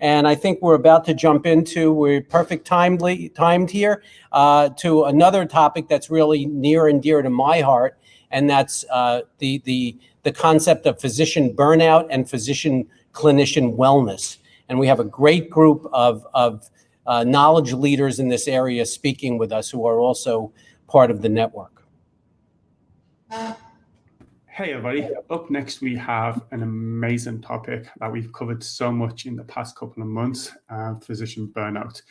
And I think we're about to jump into, we're timed here, to another topic that's really near and dear to my heart, and that's the concept of physician burnout and physician clinician wellness. And we have a great group of knowledge leaders in this area speaking with us who are also part of the network. Hey everybody, up next we have an amazing topic that we've covered so much in the past couple of months, physician burnout.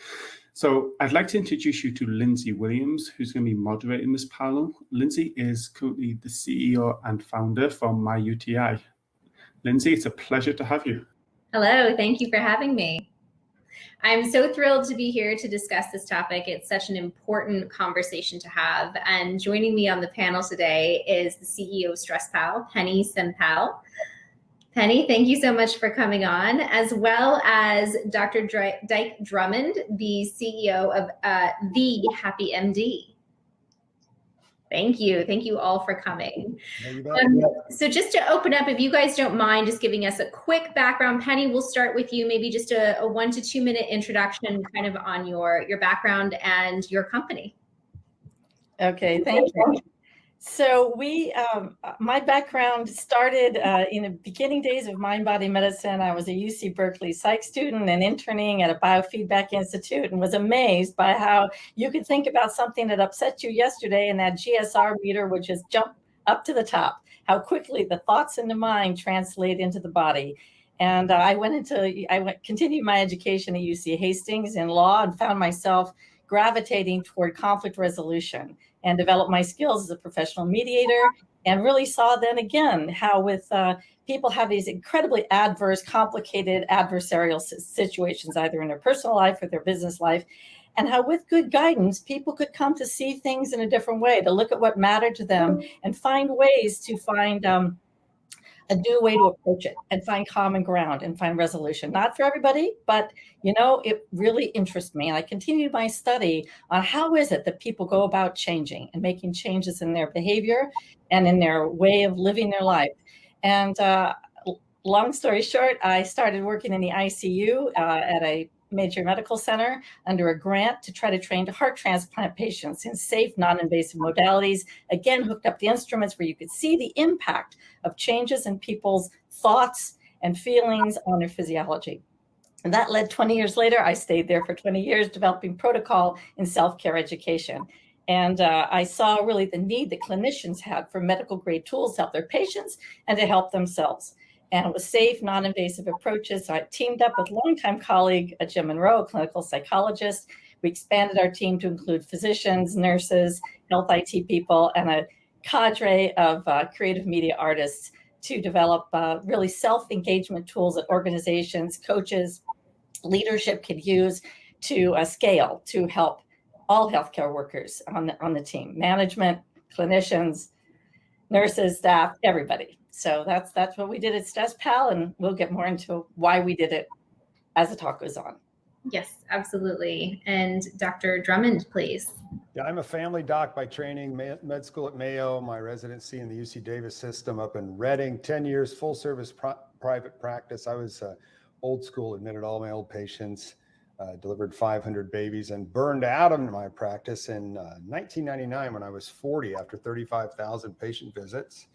So I'd like to introduce you to Lindsay Williams, who's going to be moderating this panel. Lindsay is currently the CEO and founder from MyUTI. Lindsay, it's a pleasure to have you. Hello, thank you for having me. I'm so thrilled to be here to discuss this topic. It's such an important conversation to have. And joining me on the panel today is the CEO of Sempell, Pennie Sempell. Pennie, thank you so much for coming on, as well as Dr. Dike Drummond, the CEO of The Happy MD. Thank you. Thank you all for coming. So just to open up, if you guys don't mind just giving us a quick background, Pennie, we'll start with you, maybe just a 1 to 2 minute introduction kind of on your background and your company. Okay, thank you. So my background started in the beginning days of mind-body medicine. I was a UC Berkeley psych student and interning at a biofeedback institute, and was amazed by how you could think about something that upset you yesterday and that GSR meter would just jump up to the top, how quickly the thoughts in the mind translate into the body. And I continued my education at UC Hastings in law and found myself gravitating toward conflict resolution, and developed my skills as a professional mediator, and really saw then again how with people have these incredibly adverse, complicated adversarial situations, either in their personal life or their business life, and how with good guidance, people could come to see things in a different way, to look at what mattered to them and find ways to find a new way to approach it and find common ground and find resolution. Not for everybody, but it really interests me. And I continued my study on how is it that people go about changing and making changes in their behavior and in their way of living their life. And long story short, I started working in the ICU at a major medical center under a grant to try to train heart transplant patients in safe, non-invasive modalities. Again, hooked up the instruments where you could see the impact of changes in people's thoughts and feelings on their physiology. And that led 20 years later, I stayed there for 20 years, developing protocol in self-care education. And I saw really the need that clinicians had for medical grade tools to help their patients and to help themselves. And it was safe, non-invasive approaches. So I teamed up with longtime colleague Jim Monroe, a clinical psychologist. We expanded our team to include physicians, nurses, health IT people, and a cadre of creative media artists to develop really self-engagement tools that organizations, coaches, leadership could use to scale to help all healthcare workers on the team, management, clinicians, nurses, staff, everybody. So that's what we did at Sempell, and we'll get more into why we did it as the talk goes on. Yes, absolutely. And Dr. Drummond, please. Yeah, I'm a family doc by training, med school at Mayo, my residency in the UC Davis system up in Reading, 10 years, full service private practice. I was old school, admitted all my old patients, delivered 500 babies, and burned out of my practice in 1999 when I was 40 after 35,000 patient visits.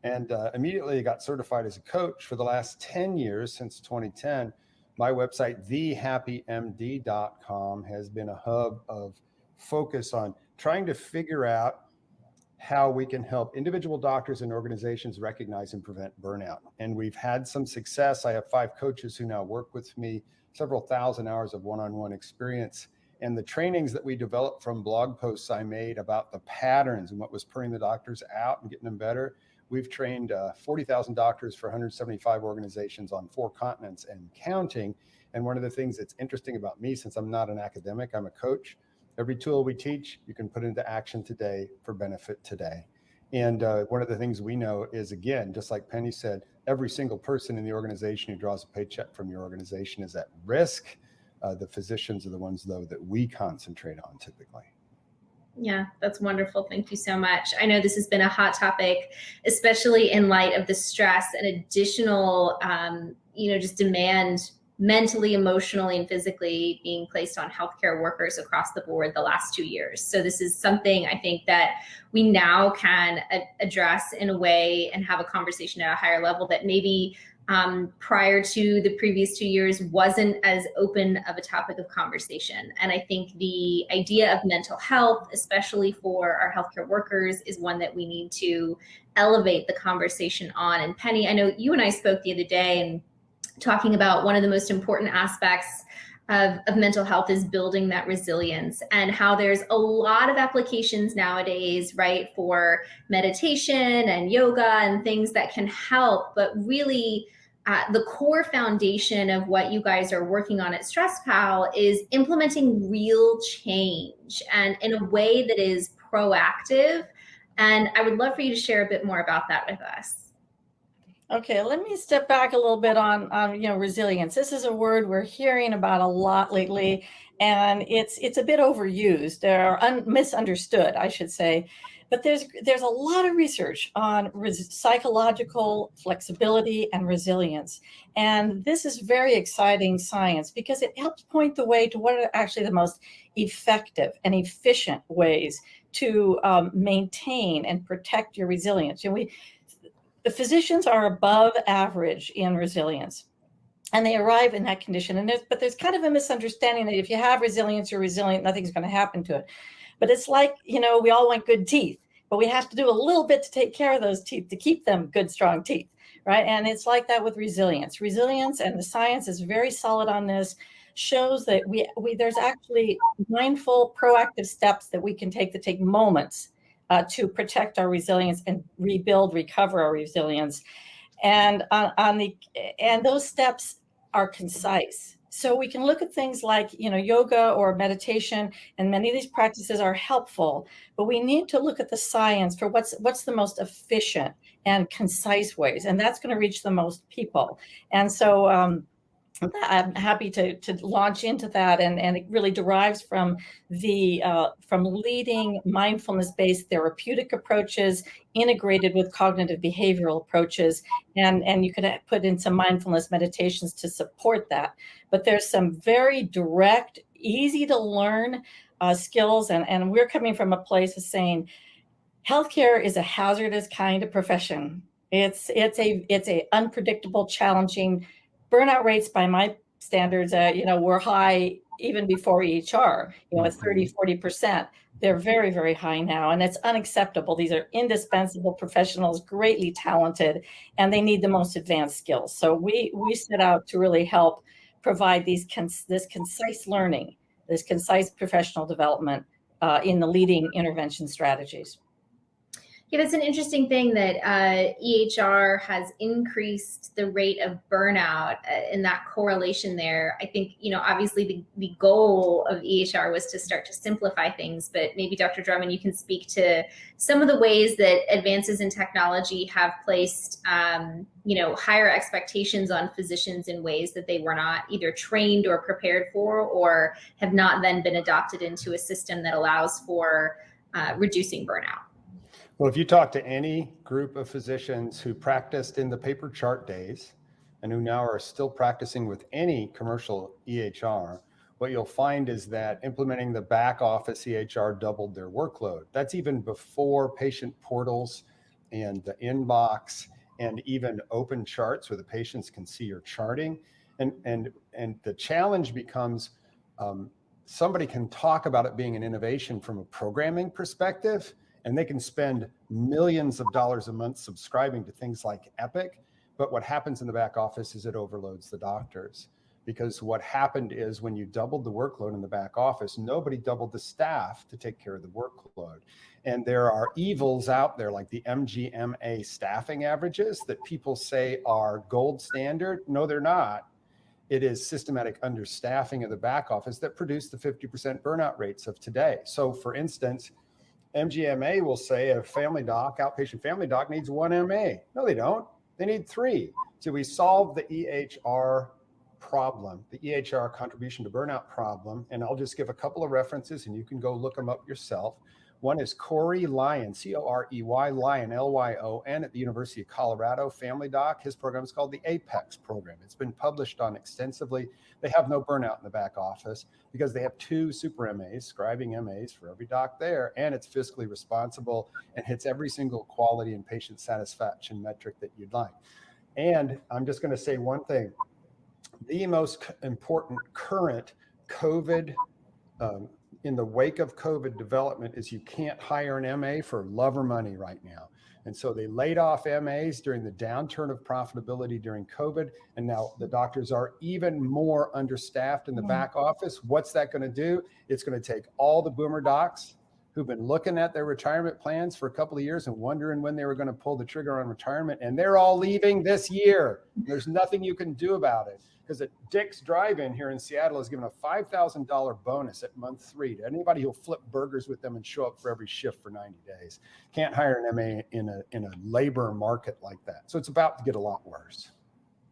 And immediately got certified as a coach. For the last 10 years, since 2010, my website, thehappymd.com, has been a hub of focus on trying to figure out how we can help individual doctors and organizations recognize and prevent burnout. And we've had some success. I have 5 coaches who now work with me, several thousand hours of one-on-one experience. And the trainings that we developed from blog posts I made about the patterns and what was putting the doctors out and getting them better. We've trained 40,000 doctors for 175 organizations on 4 continents and counting. And one of the things that's interesting about me, since I'm not an academic, I'm a coach. Every tool we teach, you can put into action today for benefit today. And one of the things we know is, again, just like Pennie said, every single person in the organization who draws a paycheck from your organization is at risk. The physicians are the ones, though, that we concentrate on typically. Yeah, that's wonderful. Thank you so much. I know this has been a hot topic, especially in light of the stress and additional, just demand mentally, emotionally, and physically being placed on healthcare workers across the board the last 2 years. So this is something I think that we now can address in a way and have a conversation at a higher level that maybe prior to the previous 2 years wasn't as open of a topic of conversation. And I think the idea of mental health, especially for our healthcare workers, is one that we need to elevate the conversation on. And Pennie, I know you and I spoke the other day and talking about one of the most important aspects of mental health is building that resilience, and how there's a lot of applications nowadays, right, for meditation and yoga and things that can help. But really, the core foundation of what you guys are working on at StressPal is implementing real change and in a way that is proactive. And I would love for you to share a bit more about that with us. Okay, let me step back a little bit on resilience. This is a word we're hearing about a lot lately, and it's a bit overused or misunderstood, I should say. But there's a lot of research on psychological flexibility and resilience, and this is very exciting science because it helps point the way to what are actually the most effective and efficient ways to maintain and protect your resilience. The physicians are above average in resilience, and they arrive in that condition. But there's kind of a misunderstanding that if you have resilience, you're resilient, nothing's going to happen to it. But it's like, we all want good teeth, but we have to do a little bit to take care of those teeth, to keep them good, strong teeth, right? And it's like that with resilience. Resilience, and the science is very solid on this, shows that there's actually mindful, proactive steps that we can take that take moments to protect our resilience and recover our resilience. And those steps are concise. So we can look at things like, yoga or meditation, and many of these practices are helpful, but we need to look at the science for what's the most efficient and concise ways. And that's going to reach the most people. And so, I'm happy to launch into that, and it really derives from leading mindfulness-based therapeutic approaches integrated with cognitive behavioral approaches, and you could put in some mindfulness meditations to support that. But there's some very direct, easy to learn skills, and we're coming from a place of saying healthcare is a hazardous kind of profession. It's a unpredictable, challenging. Burnout rates by my standards, were high even before EHR, at 30-40%. They're very, very high now, and it's unacceptable. These are indispensable professionals, greatly talented, and they need the most advanced skills. So we set out to really help provide this concise learning, this concise professional development in the leading intervention strategies. Yeah, that's an interesting thing that EHR has increased the rate of burnout in that correlation there. I think, obviously the goal of EHR was to start to simplify things, but maybe Dr. Drummond, you can speak to some of the ways that advances in technology have placed, higher expectations on physicians in ways that they were not either trained or prepared for, or have not then been adopted into a system that allows for reducing burnout. Well, if you talk to any group of physicians who practiced in the paper chart days and who now are still practicing with any commercial EHR, what you'll find is that implementing the back office EHR doubled their workload. That's even before patient portals and the inbox and even open charts where the patients can see your charting. And the challenge becomes somebody can talk about it being an innovation from a programming perspective, and they can spend millions of dollars a month subscribing to things like Epic. But what happens in the back office is it overloads the doctors. Because what happened is when you doubled the workload in the back office, nobody doubled the staff to take care of the workload. And there are evils out there like the MGMA staffing averages that people say are gold standard. No, they're not. It is systematic understaffing of the back office that produced the 50% burnout rates of today. So for instance, MGMA will say a family doc, outpatient family doc, needs 1 MA. No, they don't. They need 3. So we solve the EHR problem, the EHR contribution to burnout problem. And I'll just give a couple of references and you can go look them up yourself. One is Corey Lyon, Corey Lyon, Lyon, at the University of Colorado, family doc. His program is called the APEX program. It's been published on extensively. They have no burnout in the back office because they have 2 super MAs, scribing MAs for every doc there, and it's fiscally responsible and hits every single quality and patient satisfaction metric that you'd like. And I'm just going to say one thing. The most important current COVID, in the wake of COVID development, is you can't hire an MA for love or money right now. And so they laid off MAs during the downturn of profitability during COVID. And now the doctors are even more understaffed in the back office. What's that going to do? It's going to take all the boomer docs who've been looking at their retirement plans for a couple of years and wondering when they were going to pull the trigger on retirement. And they're all leaving this year. There's nothing you can do about it. Because at Dike's Drive-In here in Seattle is given a $5,000 bonus at month 3 to anybody who'll flip burgers with them and show up for every shift for 90 days. Can't hire an MA in a labor market like that. So it's about to get a lot worse.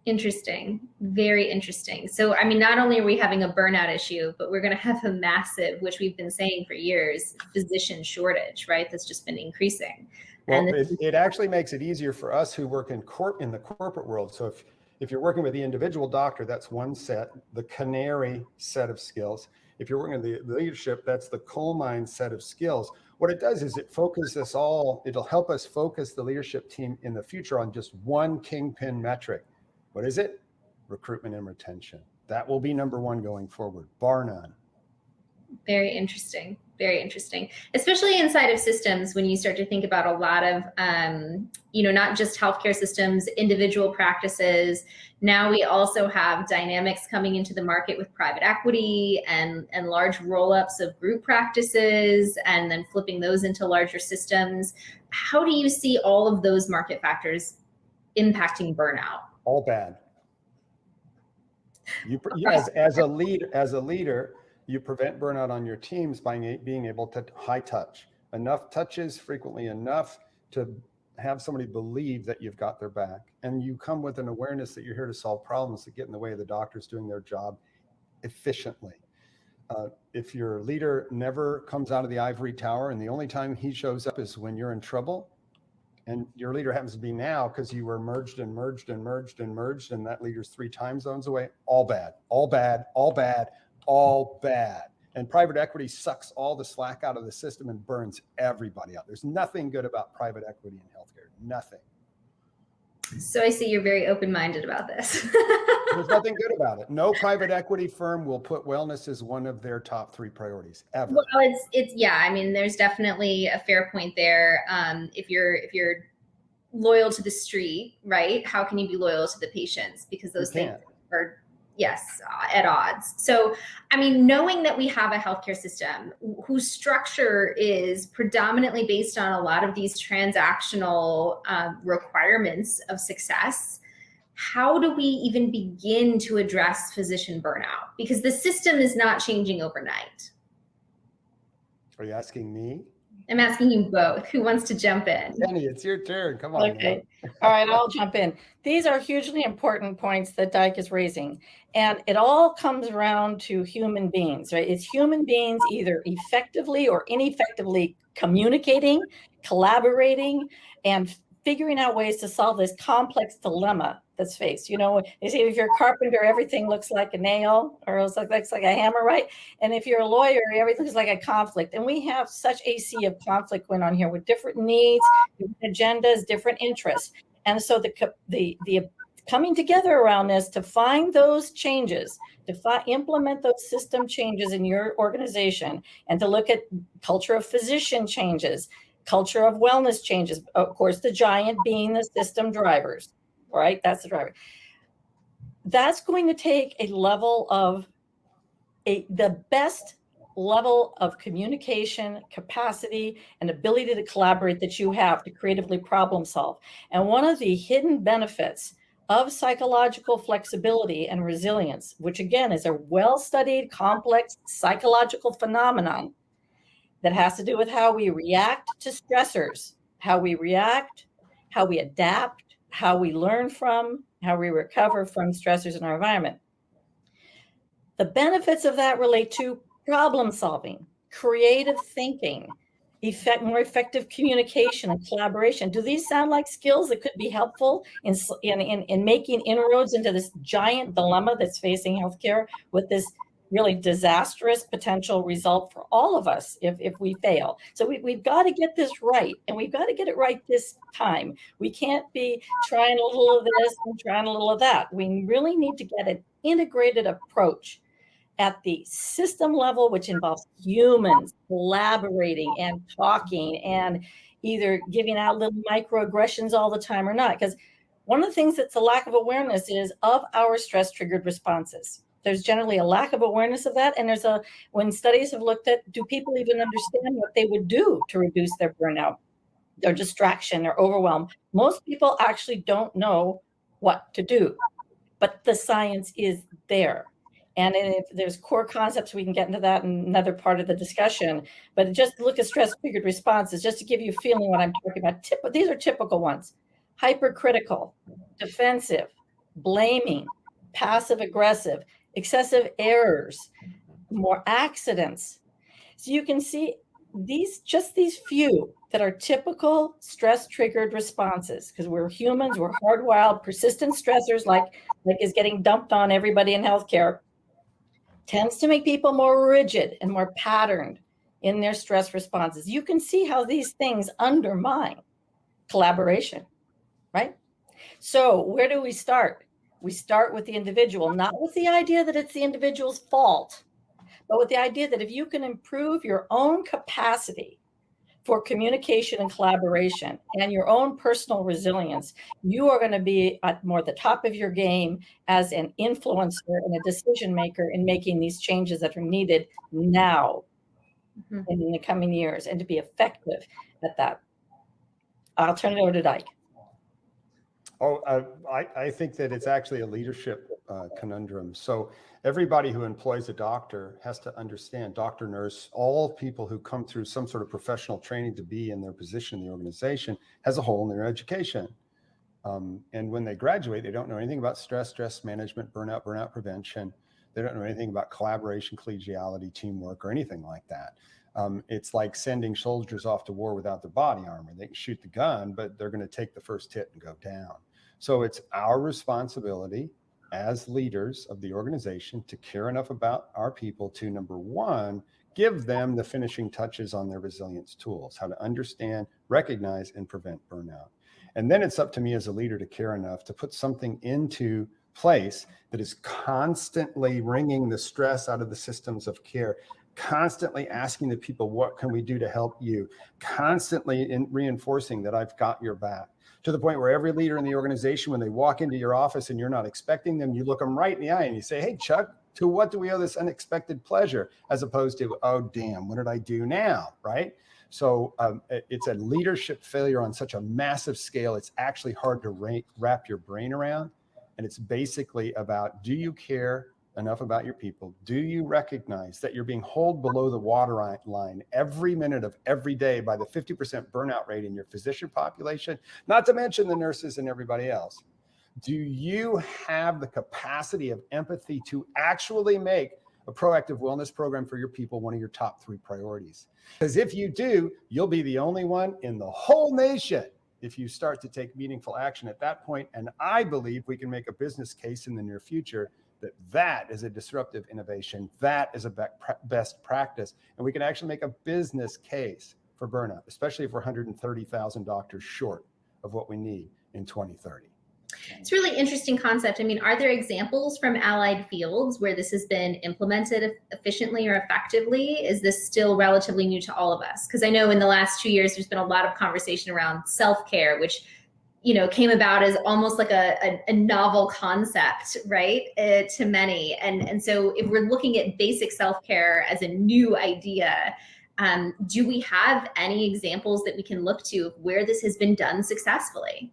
Interesting. Very interesting. So, I mean, not only are we having a burnout issue, but we're going to have a massive, which we've been saying for years, physician shortage, right? That's just been increasing. Well, it actually makes it easier for us who work in the corporate world. So if you're working with the individual doctor, that's one set, the canary set of skills. If you're working with the leadership, that's the coal mine set of skills. What it does is it focuses us all, it'll help us focus the leadership team in the future on just one kingpin metric. What is it? Recruitment and retention. That will be number 1 going forward, bar none. Very interesting. Very interesting, especially inside of systems when you start to think about a lot of, not just healthcare systems, individual practices. Now we also have dynamics coming into the market with private equity and large roll-ups of group practices and then flipping those into larger systems. How do you see all of those market factors impacting burnout? All bad. As a leader, you prevent burnout on your teams by being able to high touch. Enough touches, frequently enough to have somebody believe that you've got their back. And you come with an awareness that you're here to solve problems that get in the way of the doctors doing their job efficiently. If your leader never comes out of the ivory tower and the only time he shows up is when you're in trouble, and your leader happens to be now because you were merged and that leader's 3 time zones away, all bad, all bad, all bad, all bad. And private equity sucks all the slack out of the system and burns everybody out. There's nothing good about private equity in healthcare. Nothing. So I see you're very open-minded about this. There's nothing good about it. No private equity firm will put wellness as one of their top 3 priorities ever. Well, it's I mean, there's definitely a fair point there. If you're loyal to the street, right? How can you be loyal to the patients? Because those things are at odds. So, I mean, knowing that we have a healthcare system whose structure is predominantly based on a lot of these transactional requirements of success, how do we even begin to address physician burnout? Because the system is not changing overnight. Are you asking me? I'm asking you both. Who wants to jump in? Pennie, it's your turn. Come on. Okay. All right, I'll jump in. These are hugely important points that Dike is raising. And it all comes around to human beings, right? It's human beings either effectively or ineffectively communicating, collaborating, and figuring out ways to solve this complex dilemma that's faced. You know, they say if you're a carpenter, everything looks like a nail or else looks like a hammer, right? And if you're a lawyer, everything looks like a conflict. And we have such a sea of conflict going on here with different needs, different agendas, different interests. And so the coming together around this to find those changes, to implement those system changes in your organization, and to look at culture of physician changes, culture of wellness changes, of course, the giant being the system drivers, right? That's the driver. That's going to take a level of the best level of communication, capacity, and ability to collaborate that you have to creatively problem solve. And one of the hidden benefits of psychological flexibility and resilience, which again is a well-studied, complex psychological phenomenon that has to do with how we react to stressors, how we react, how we adapt, how we learn from, how we recover from stressors in our environment. The benefits of that relate to problem solving, creative thinking, more effective communication and collaboration. Do these sound like skills that could be helpful in making inroads into this giant dilemma that's facing healthcare with this really disastrous potential result for all of us if we fail? So we've got to get this right, and we've got to get it right this time. We can't be trying a little of this and trying a little of that. We really need to get an integrated approach at the system level, which involves humans collaborating and talking and either giving out little microaggressions all the time or not. Because one of the things that's a lack of awareness is of our stress triggered responses. There's generally a lack of awareness of that. And when studies have looked at, do people even understand what they would do to reduce their burnout, their distraction, their overwhelm? Most people actually don't know what to do, but the science is there. And if there's core concepts, we can get into that in another part of the discussion. But just look at stress-triggered responses, just to give you a feeling what I'm talking about. These are typical ones: hypercritical, defensive, blaming, passive-aggressive, excessive errors, more accidents. So you can see these few that are typical stress-triggered responses, because we're humans, we're hardwired, persistent stressors like is getting dumped on everybody in healthcare, tends to make people more rigid and more patterned in their stress responses. You can see how these things undermine collaboration, right? So where do we start? We start with the individual, not with the idea that it's the individual's fault, but with the idea that if you can improve your own capacity for communication and collaboration and your own personal resilience, you are going to be at more the top of your game as an influencer and a decision maker in making these changes that are needed now and in the coming years, and to be effective at that. I'll turn it over to Dike. I think that it's actually a leadership conundrum. So everybody who employs a doctor has to understand, doctor, nurse, all people who come through some sort of professional training to be in their position in the organization has a hole in their education. And when they graduate, they don't know anything about stress management, burnout prevention. They don't know anything about collaboration, collegiality, teamwork, or anything like that. It's like sending soldiers off to war without their body armor. They can shoot the gun, but they're going to take the first hit and go down. So it's our responsibility as leaders of the organization to care enough about our people to, number one, give them the finishing touches on their resilience tools, how to understand, recognize, and prevent burnout. And then it's up to me as a leader to care enough to put something into place that is constantly wringing the stress out of the systems of care, constantly asking the people, what can we do to help you? Constantly reinforcing that I've got your back, to the point where every leader in the organization, when they walk into your office and you're not expecting them, you look them right in the eye and you say, hey, Chuck, to what do we owe this unexpected pleasure? As opposed to, oh, damn, what did I do now? Right? So it's a leadership failure on such a massive scale. It's actually hard to wrap your brain around. And it's basically about, do you care enough about your people? Do you recognize that you're being hauled below the waterline every minute of every day by the 50% burnout rate in your physician population, not to mention the nurses and everybody else? Do you have the capacity of empathy to actually make a proactive wellness program for your people one of your top 3 priorities? Because if you do, you'll be the only one in the whole nation if you start to take meaningful action at that point. And I believe we can make a business case in the near future that is a disruptive innovation, that is a best practice, and we can actually make a business case for burnout, especially if we're 130,000 doctors short of what we need in 2030. It's a really interesting concept. I mean, are there examples from allied fields where this has been implemented efficiently or effectively? Is this still relatively new to all of us? Because I know in the last 2 years, there's been a lot of conversation around self-care, which came about as almost like a novel concept, right, to many. And so if we're looking at basic self-care as a new idea, do we have any examples that we can look to of where this has been done successfully?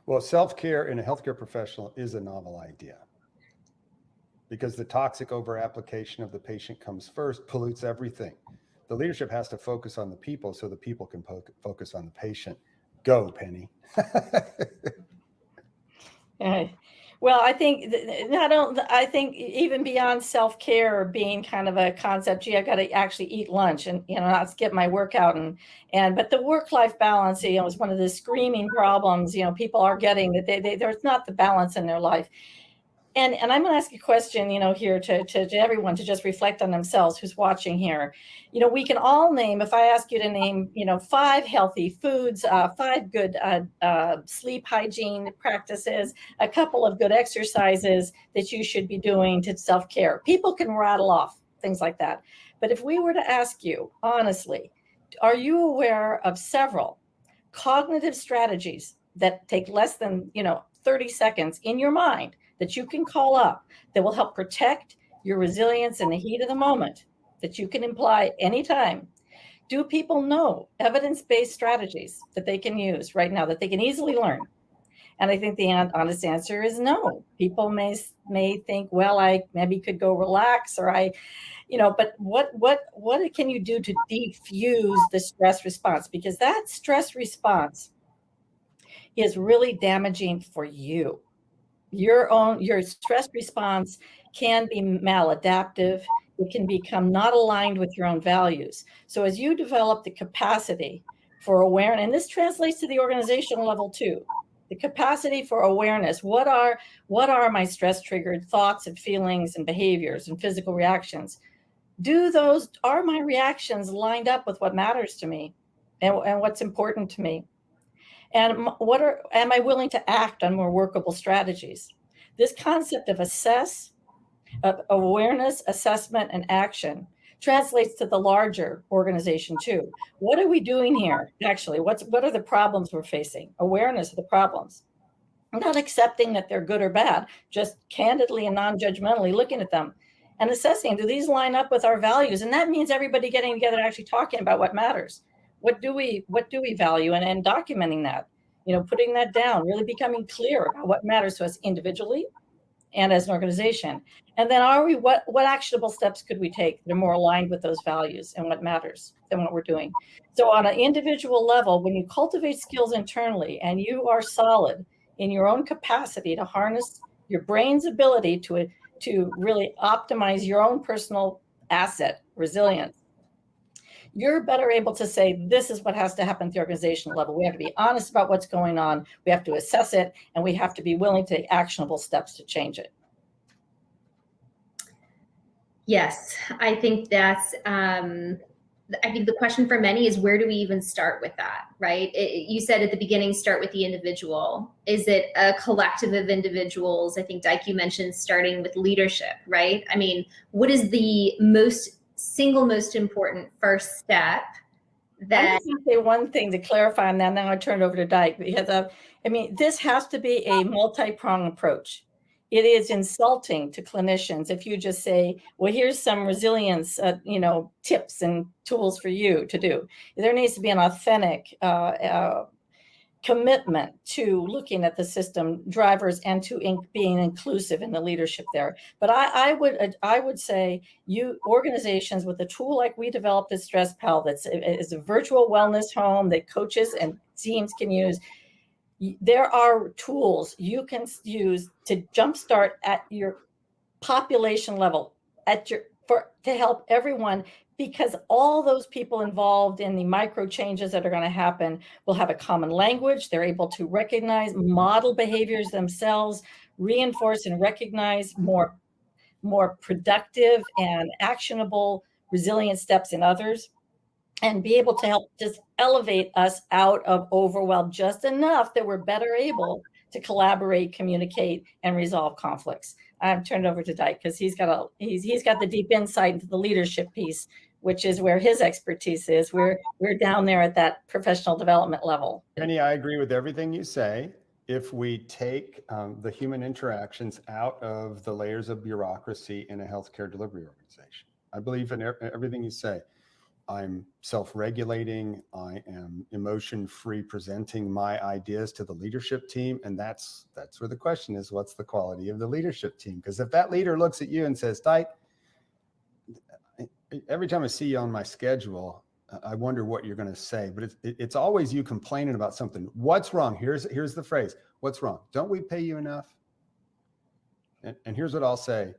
Well, self-care in a healthcare professional is a novel idea because the toxic over-application of the patient comes first, pollutes everything. The leadership has to focus on the people so the people can focus on the patient. Go, Pennie. Well, I think I think even beyond self-care being kind of a concept, gee, I got to actually eat lunch and, not skip my workout but the work-life balance, is one of the screaming problems, people are getting that there's not the balance in their life. And I'm going to ask a question, here to everyone to just reflect on themselves who's watching here. We can all name, if I ask you to name, 5 healthy foods, 5 good sleep hygiene practices, a couple of good exercises that you should be doing to self-care. People can rattle off things like that. But if we were to ask you, honestly, are you aware of several cognitive strategies that take less than, 30 seconds in your mind that you can call up that will help protect your resilience in the heat of the moment, that you can apply anytime? Do people know evidence-based strategies that they can use right now that they can easily learn? And I think the honest answer is no. People may think, well, I maybe could go relax, or but what can you do to defuse the stress response? Because that stress response is really damaging for you. Your stress response can be maladaptive. It can become not aligned with your own values. So as you develop the capacity for awareness, and this translates to the organizational level too, the capacity for awareness, what are my stress triggered thoughts and feelings and behaviors and physical reactions? Are my reactions lined up with what matters to me and what's important to me? And am I willing to act on more workable strategies? This concept of awareness, assessment, and action translates to the larger organization too. What are we doing here? Actually, what are the problems we're facing? Awareness of the problems. Not accepting that they're good or bad, just candidly and non-judgmentally looking at them and assessing, do these line up with our values? And that means everybody getting together and actually talking about what matters. What do we value, and documenting that, putting that down, really becoming clear about what matters to us individually and as an organization. And then what actionable steps could we take that are more aligned with those values and what matters than what we're doing? So on an individual level, when you cultivate skills internally and you are solid in your own capacity to harness your brain's ability to really optimize your own personal asset, resilience, you're better able to say, this is what has to happen at the organizational level. We have to be honest about what's going on. We have to assess it, and we have to be willing to take actionable steps to change it. Yes, I think that's, I think the question for many is, where do we even start with that, right? You said at the beginning, start with the individual. Is it a collective of individuals? I think, Dike, you mentioned starting with leadership, right? I mean, what is the single most important first step that— I'm going to say one thing to clarify on that, and then I'll turn it over to Dike, because this has to be a multi-pronged approach. It is insulting to clinicians if you just say, well, here's some resilience, tips and tools for you to do. There needs to be an authentic commitment to looking at the system drivers and to being inclusive in the leadership there. But I would say organizations with a tool like we developed at Sempell, is a virtual wellness home that coaches and teams can use. There are tools you can use to jumpstart at your population level, to help everyone, because all those people involved in the micro changes that are going to happen will have a common language. They're able to recognize, model behaviors themselves, reinforce and recognize more productive and actionable resilient steps in others, and be able to help just elevate us out of overwhelm just enough that we're better able to collaborate, communicate, and resolve conflicts. I'm turned over to Dike because he's got the deep insight into the leadership piece, which is where his expertise is. We're down there at that professional development level. Pennie, I agree with everything you say. If we take the human interactions out of the layers of bureaucracy in a healthcare delivery organization, I believe in everything you say. I'm self-regulating. I am emotion-free, presenting my ideas to the leadership team. And that's where the question is, what's the quality of the leadership team? Because if that leader looks at you and says, Dike, every time I see you on my schedule, I wonder what you're going to say. But it's always you complaining about something. What's wrong? Here's the phrase. What's wrong? Don't we pay you enough? And here's what I'll say.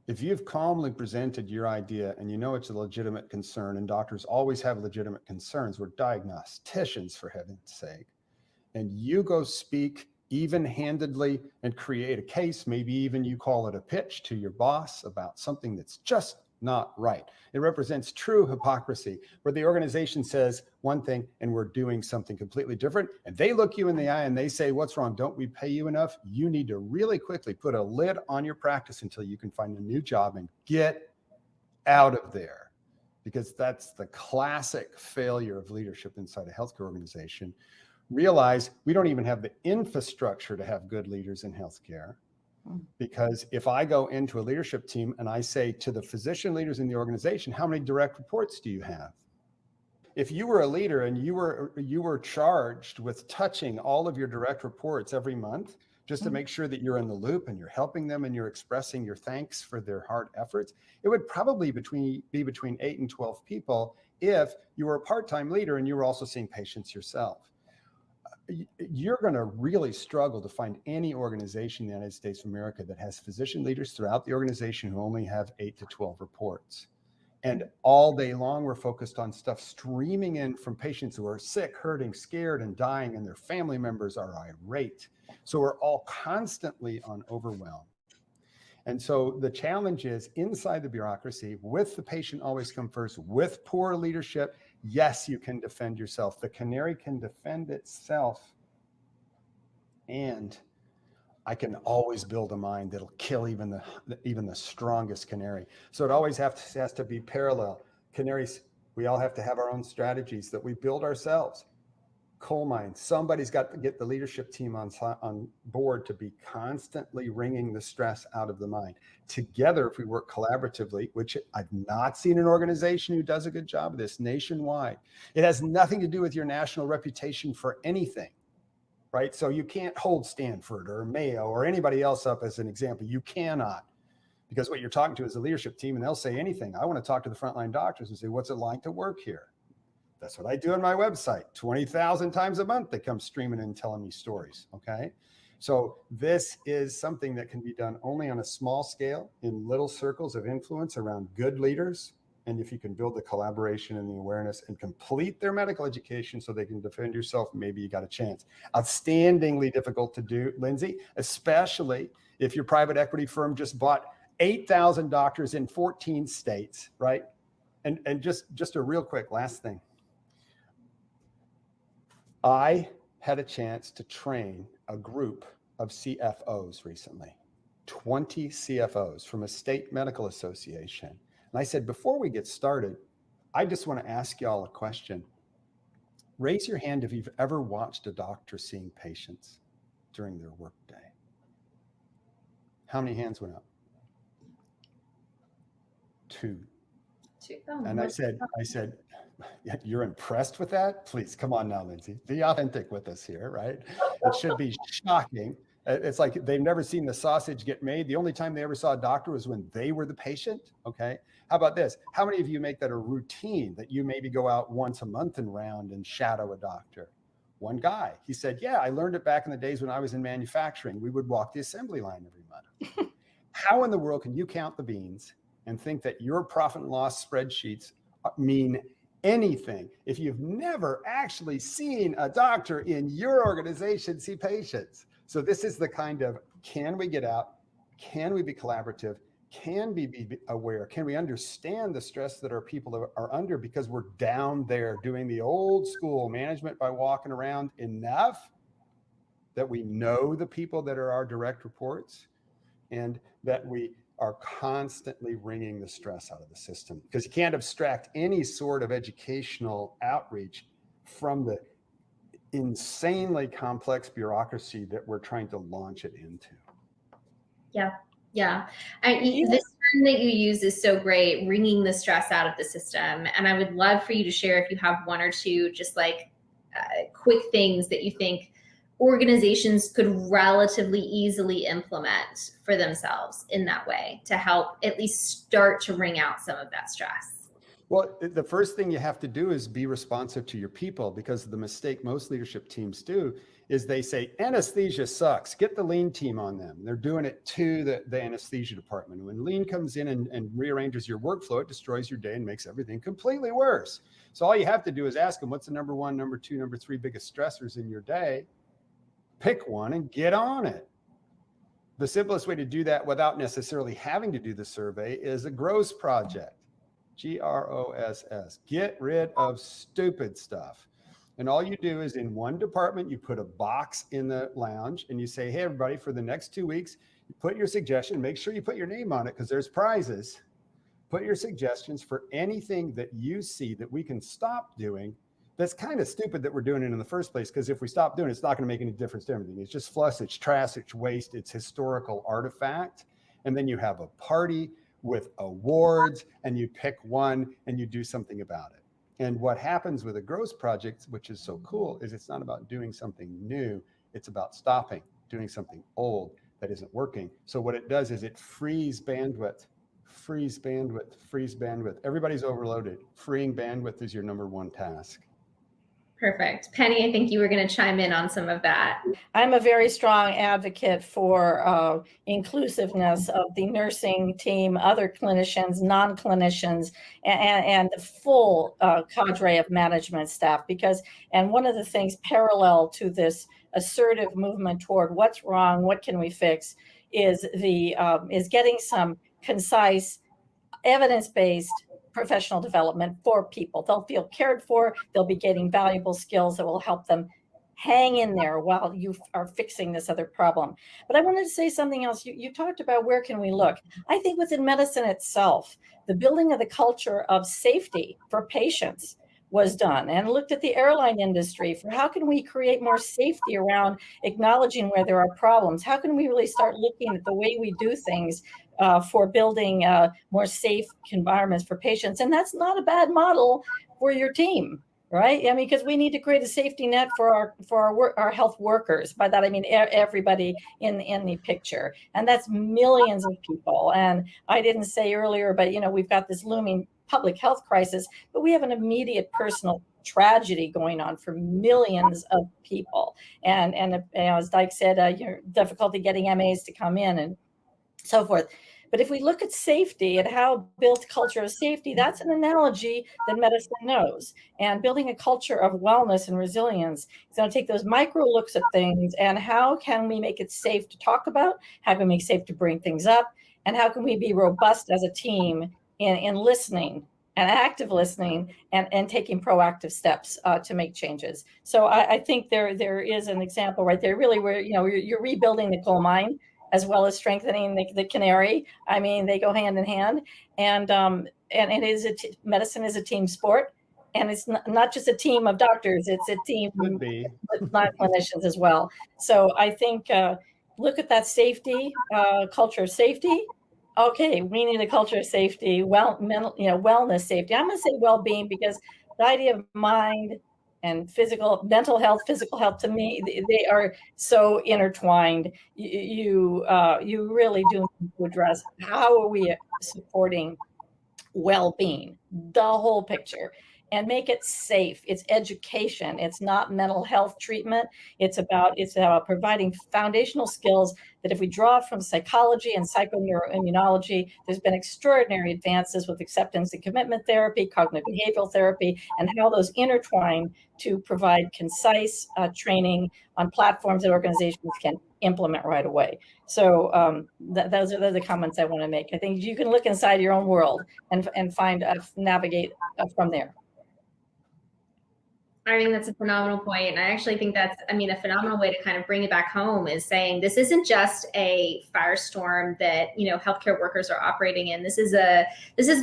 If you've calmly presented your idea and you know it's a legitimate concern, and doctors always have legitimate concerns, we're diagnosticians for heaven's sake, and you go speak even-handedly and create a case, maybe even you call it a pitch to your boss about something that's just not right. It represents true hypocrisy, where the organization says one thing and we're doing something completely different. And they look you in the eye and they say, what's wrong? Don't we pay you enough? You need to really quickly put a lid on your practice until you can find a new job and get out of there. Because that's the classic failure of leadership inside a healthcare organization. Realize we don't even have the infrastructure to have good leaders in healthcare. Because if I go into a leadership team and I say to the physician leaders in the organization, how many direct reports do you have? If you were a leader and you were charged with touching all of your direct reports every month, just to make sure that you're in the loop and you're helping them and you're expressing your thanks for their hard efforts, it would probably be between 8 and 12 people if you were a part-time leader and you were also seeing patients yourself. You're going to really struggle to find any organization in the United States of America that has physician leaders throughout the organization who only have 8 to 12 reports. And all day long, we're focused on stuff streaming in from patients who are sick, hurting, scared, and dying, and their family members are irate. So we're all constantly on overwhelm. And so the challenge is inside the bureaucracy, with the patient always come first, with poor leadership. Yes, you can defend yourself. The canary can defend itself. And I can always build a mind that'll kill even the strongest canary. So it always has to be parallel. Canaries, we all have to have our own strategies that we build ourselves. Coal mines, somebody's got to get the leadership team on board to be constantly wringing the stress out of the mind. Together, if we work collaboratively, which I've not seen an organization who does a good job of this nationwide. It has nothing to do with your national reputation for anything, right? So you can't hold Stanford or Mayo or anybody else up as an example. You cannot, because what you're talking to is a leadership team and they'll say anything. I want to talk to the frontline doctors and say, what's it like to work here? That's what I do on my website. 20,000 times a month, they come streaming and telling me stories, okay? So this is something that can be done only on a small scale in little circles of influence around good leaders. And if you can build the collaboration and the awareness and complete their medical education so they can defend yourself, maybe you got a chance. Outstandingly difficult to do, Lindsay, especially if your private equity firm just bought 8,000 doctors in 14 states, right? And just a real quick last thing. I had a chance to train a group of CFOs recently, 20 CFOs from a state medical association. And I said, before we get started, I just want to ask y'all a question. Raise your hand if you've ever watched a doctor seeing patients during their workday. How many hands went up? 2. And I said, you're impressed with that? Please, come on now, Lindsay. Be authentic with us here, right? It should be shocking. It's like they've never seen the sausage get made. The only time they ever saw a doctor was when they were the patient, okay? How about this? How many of you make that a routine that you maybe go out once a month and round and shadow a doctor? One guy, he said, yeah, I learned it back in the days when I was in manufacturing. We would walk the assembly line every month. How in the world can you count the beans and think that your profit and loss spreadsheets mean anything if you've never actually seen a doctor in your organization see patients? So this is the kind of, can we get out? Can we be collaborative? Can we be aware? Can we understand the stress that our people are under because we're down there doing the old school management by walking around enough that we know the people that are our direct reports and that we are constantly wringing the stress out of the system, because you can't abstract any sort of educational outreach from the insanely complex bureaucracy that we're trying to launch it into. Yeah. This term that you use is so great, wringing the stress out of the system. And I would love for you to share if you have one or two just like quick things that you think organizations could relatively easily implement for themselves in that way to help at least start to wring out some of that stress. Well, the first thing you have to do is be responsive to your people, because the mistake most leadership teams do is they say, anesthesia sucks, get the lean team on them. They're doing it to the anesthesia department. When lean comes in and rearranges your workflow, it destroys your day and makes everything completely worse. So all you have to do is ask them, what's the number one, number two, number three biggest stressors in your day? Pick one and get on it. The simplest way to do that without necessarily having to do the survey is a GROSS project. GROSS. Get rid of stupid stuff. And all you do is in one department, you put a box in the lounge and you say, hey, everybody, for the next 2 weeks, you put your suggestion, make sure you put your name on it because there's prizes. Put your suggestions for anything that you see that we can stop doing. That's kind of stupid that we're doing it in the first place, because if we stop doing it, it's not going to make any difference to everything. It's just flush, it's trash, it's waste, it's historical artifact. And then you have a party with awards and you pick one and you do something about it. And what happens with a GROSS project, which is so cool, is it's not about doing something new. It's about stopping doing something old that isn't working. So what it does is it frees bandwidth. Everybody's overloaded. Freeing bandwidth is your number one task. Perfect. Pennie, I think you were going to chime in on some of that. I'm a very strong advocate for inclusiveness of the nursing team, other clinicians, non-clinicians, and the full cadre of management staff. And one of the things parallel to this assertive movement toward what's wrong, what can we fix, is getting some concise, evidence-based professional development for people. They'll feel cared for. They'll be getting valuable skills that will help them hang in there while you are fixing this other problem. But I wanted to say something else. You talked about where can we look. I think within medicine itself, the building of the culture of safety for patients was done, and looked at the airline industry for how can we create more safety around acknowledging where there are problems. How can we really start looking at the way we do things for building more safe environments for patients. And that's not a bad model for your team, right? I mean, because we need to create a safety net for our health workers. By that, I mean everybody in the picture. And that's millions of people. And I didn't say earlier, but, we've got this looming public health crisis, but we have an immediate personal tragedy going on for millions of people. And as Dike said, your difficulty getting MAs to come in and so forth. But if we look at safety and how built culture of safety, that's an analogy that medicine knows. And building a culture of wellness and resilience is going to take those micro looks at things and how can we make it safe to talk about? How can we make it safe to bring things up? And how can we be robust as a team in listening and active listening and taking proactive steps to make changes? So I think there is an example right there, really, where you're rebuilding the coal mine as well as strengthening the canary. I mean, they go hand in hand, and it is medicine is a team sport, and it's not just a team of doctors; it's a team with non-clinicians as well. So I think look at that safety culture of safety. Okay, we need a culture of safety, wellness safety. I'm going to say well-being because the idea of mind and mental health, physical health, to me, they are so intertwined. You really do need to address how are we supporting well-being, the whole picture, and make it safe. It's education. It's not mental health treatment. It's about providing foundational skills that if we draw from psychology and psychoneuroimmunology, there's been extraordinary advances with acceptance and commitment therapy, cognitive behavioral therapy, and how those intertwine to provide concise training on platforms that organizations can implement right away. So those are the comments I want to make. I think you can look inside your own world and navigate from there. I think that's a phenomenal point. And I actually think that's, a phenomenal way to kind of bring it back home is saying this isn't just a firestorm that, healthcare workers are operating in. This is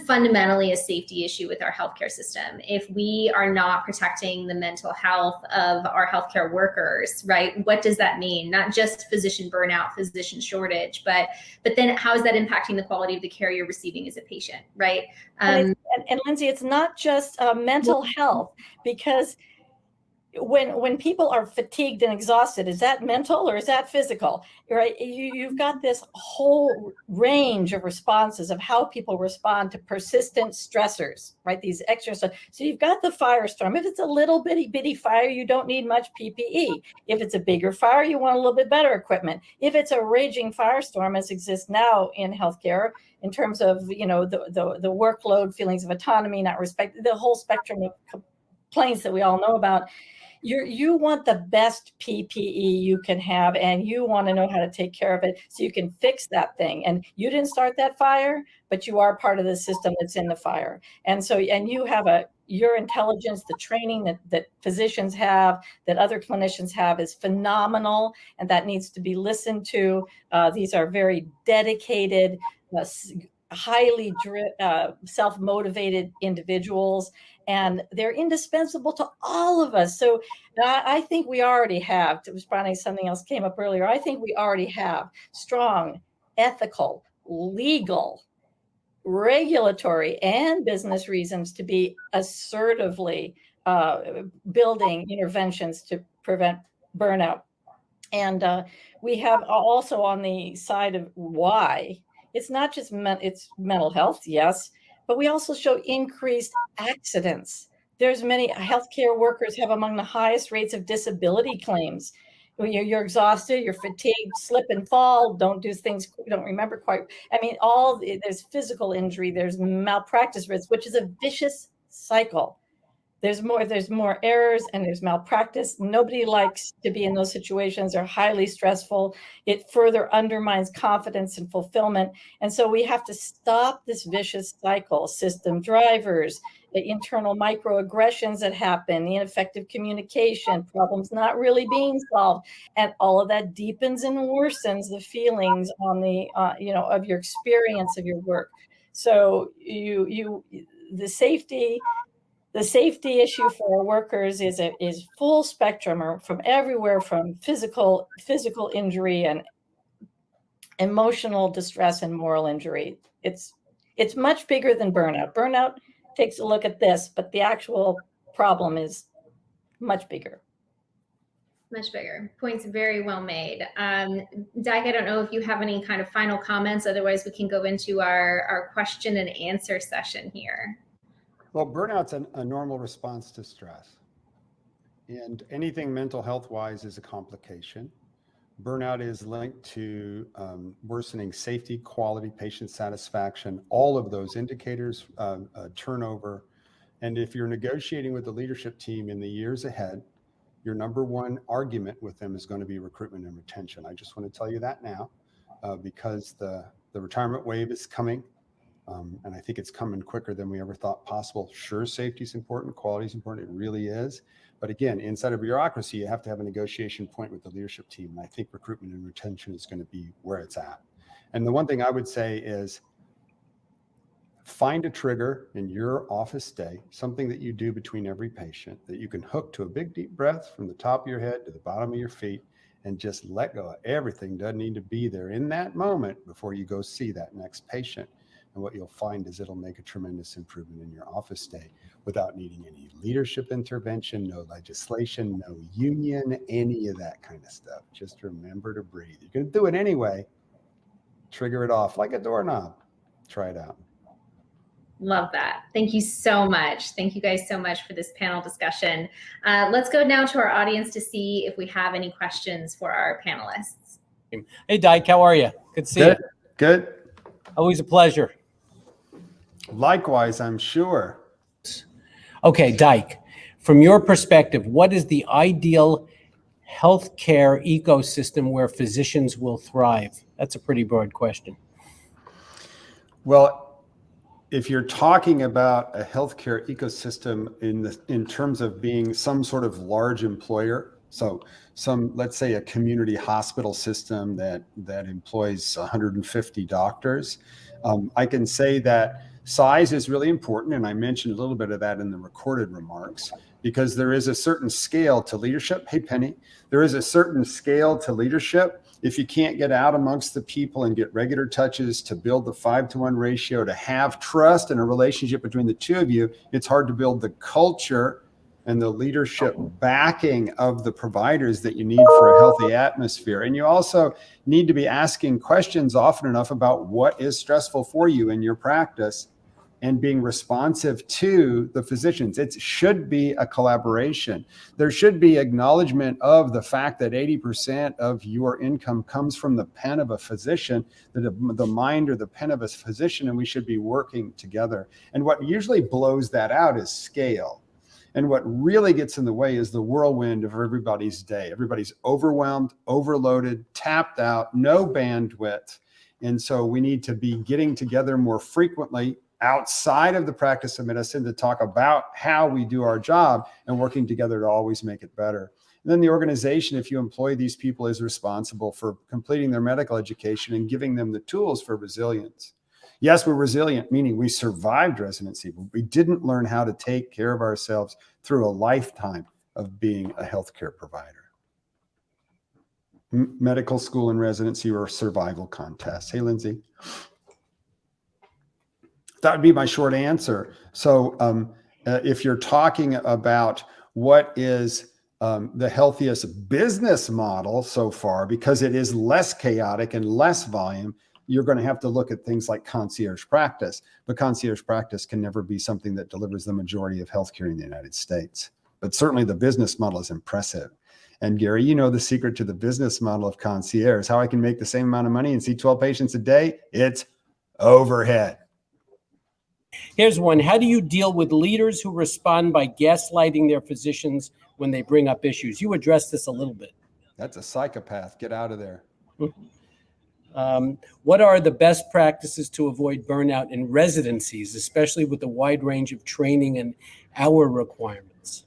fundamentally a safety issue with our healthcare system. If we are not protecting the mental health of our healthcare workers, right? What does that mean? Not just physician burnout, physician shortage, but then how is that impacting the quality of the care you're receiving as a patient, right? And Lindsay, it's not just mental health, because when people are fatigued and exhausted, is that mental or is that physical? Right? You've got this whole range of responses of how people respond to persistent stressors, right? These extra stuff. So you've got the firestorm. If it's a little bitty fire, you don't need much PPE. If it's a bigger fire, you want a little bit better equipment. If it's a raging firestorm, as exists now in healthcare, in terms of, you know, the workload, feelings of autonomy, not respect, the whole spectrum of complaints that we all know about, you want the best PPE you can have, and you want to know how to take care of it so you can fix that thing. And you didn't start that fire, but you are part of the system that's in the fire. And so, and you have your intelligence, the training that physicians have, that other clinicians have, is phenomenal, and that needs to be listened to. These are very dedicated, highly self-motivated individuals, and they're indispensable to all of us. So I think we already have, responding to something else came up earlier, I think we already have strong, ethical, legal, regulatory, and business reasons to be assertively building interventions to prevent burnout. And we have also on the side of why, it's not just it's mental health, yes, but we also show increased accidents. There's many healthcare workers have among the highest rates of disability claims. When you're exhausted, you're fatigued, slip and fall, don't do things, don't remember quite. I mean, there's physical injury, there's malpractice risk, which is a vicious cycle. There's more errors and there's malpractice. Nobody likes to be in those situations. They're highly stressful. It further undermines confidence and fulfillment. And so we have to stop this vicious cycle. System drivers, the internal microaggressions that happen, the ineffective communication, problems not really being solved, and all of that deepens and worsens the feelings on the of your experience of your work. So the safety issue for our workers is full spectrum, or from everywhere from physical injury and emotional distress and moral injury. It's much bigger than burnout. Burnout takes a look at this, but the actual problem is much bigger. Much bigger. Points very well made. Dike, I don't know if you have any kind of final comments. Otherwise, we can go into our question and answer session here. Well, burnout's a normal response to stress. And anything mental health wise is a complication. Burnout is linked to worsening safety, quality, patient satisfaction, all of those indicators, turnover. And if you're negotiating with the leadership team in the years ahead, your number one argument with them is going to be recruitment and retention. I just want to tell you that now, because the retirement wave is coming. And I think it's coming quicker than we ever thought possible. Sure, safety is important, quality is important, it really is. But again, inside of bureaucracy, you have to have a negotiation point with the leadership team. And I think recruitment and retention is going to be where it's at. And the one thing I would say is find a trigger in your office day, something that you do between every patient that you can hook to a big deep breath from the top of your head to the bottom of your feet, and just let go of everything. Doesn't need to be there in that moment before you go see that next patient. And what you'll find is it'll make a tremendous improvement in your office day without needing any leadership intervention, no legislation, no union, any of that kind of stuff. Just remember to breathe. You're going to do it anyway. Trigger it off like a doorknob. Try it out. Love that. Thank you so much. Thank you guys so much for this panel discussion. Let's go now to our audience to see if we have any questions for our panelists. Hey, Dike, how are you? Good to see you. Good. Always a pleasure. Likewise, I'm sure. Okay, Dike, from your perspective, what is the ideal healthcare ecosystem where physicians will thrive? That's a pretty broad question. Well, if you're talking about a healthcare ecosystem in terms of being some sort of large employer, so let's say a community hospital system that employs 150 doctors, I can say that size is really important, and I mentioned a little bit of that in the recorded remarks, because there is a certain scale to leadership. Hey, Pennie, there is a certain scale to leadership. If you can't get out amongst the people and get regular touches to build the 5-to-1 ratio, to have trust and a relationship between the two of you, it's hard to build the culture and the leadership backing of the providers that you need for a healthy atmosphere. And you also need to be asking questions often enough about what is stressful for you in your practice and being responsive to the physicians. It should be a collaboration. There should be acknowledgement of the fact that 80% of your income comes from the pen of a physician, the mind or the pen of a physician, and we should be working together. And what usually blows that out is scale. And what really gets in the way is the whirlwind of everybody's day. Everybody's overwhelmed, overloaded, tapped out, no bandwidth. And so we need to be getting together more frequently outside of the practice of medicine to talk about how we do our job and working together to always make it better. And then the organization, if you employ these people, is responsible for completing their medical education and giving them the tools for resilience. Yes, we're resilient, meaning we survived residency, but we didn't learn how to take care of ourselves through a lifetime of being a healthcare provider. Medical school and residency are survival contests. Hey, Lindsay. That would be my short answer. So if you're talking about what is the healthiest business model so far, because it is less chaotic and less volume, you're going to have to look at things like concierge practice. But concierge practice can never be something that delivers the majority of healthcare in the United States. But certainly the business model is impressive. And Gary, you know the secret to the business model of concierge, how I can make the same amount of money and see 12 patients a day. It's overhead. Here's one. How do you deal with leaders who respond by gaslighting their physicians when they bring up issues? You addressed this a little bit. That's a psychopath. Get out of there. What are the best practices to avoid burnout in residencies, especially with the wide range of training and hour requirements?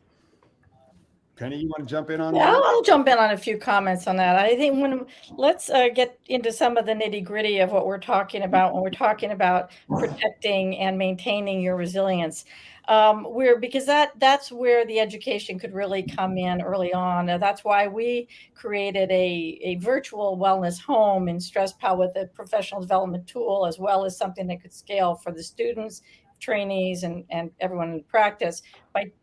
Pennie, you want to jump in on that? Yeah, I'll jump in on a few comments on that. I think let's get into some of the nitty gritty of what we're talking about when we're talking about protecting and maintaining your resilience. Because that's where the education could really come in early on. That's why we created a virtual wellness home in Sempell with a professional development tool, as well as something that could scale for the students, trainees, and everyone in practice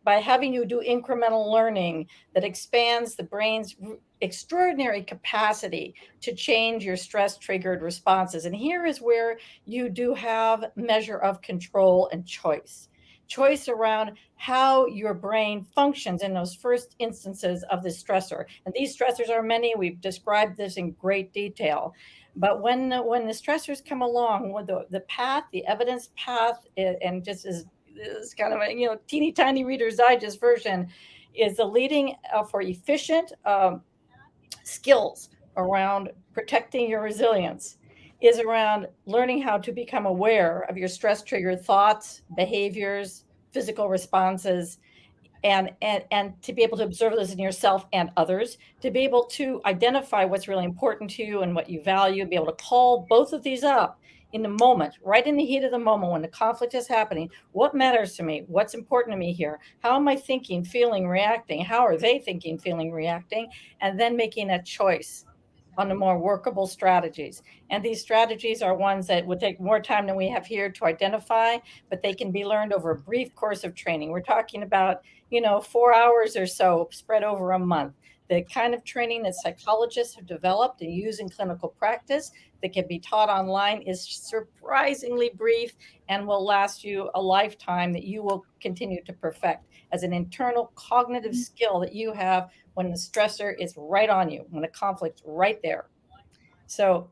by having you do incremental learning that expands the brain's extraordinary capacity to change your stress triggered responses. And here is where you do have measure of control and choice around how your brain functions in those first instances of the stressor. And these stressors are many. We've described this in great detail. But when the stressors come along, with the path, the evidence path, and just is kind of a teeny tiny Reader's Digest version, is the leading for efficient skills around protecting your resilience, is around learning how to become aware of your stress triggered thoughts, behaviors, physical responses, and to be able to observe those in yourself and others, to be able to identify what's really important to you and what you value, be able to call both of these up in the moment, right in the heat of the moment when the conflict is happening. What matters to me? What's important to me here? How am I thinking, feeling, reacting? How are they thinking, feeling, reacting? And then making a choice on the more workable strategies. And these strategies are ones that would take more time than we have here to identify, but they can be learned over a brief course of training. We're talking about, 4 hours or so spread over a month. The kind of training that psychologists have developed and use in clinical practice that can be taught online is surprisingly brief and will last you a lifetime, that you will continue to perfect as an internal cognitive skill that you have when the stressor is right on you, when the conflict's right there. So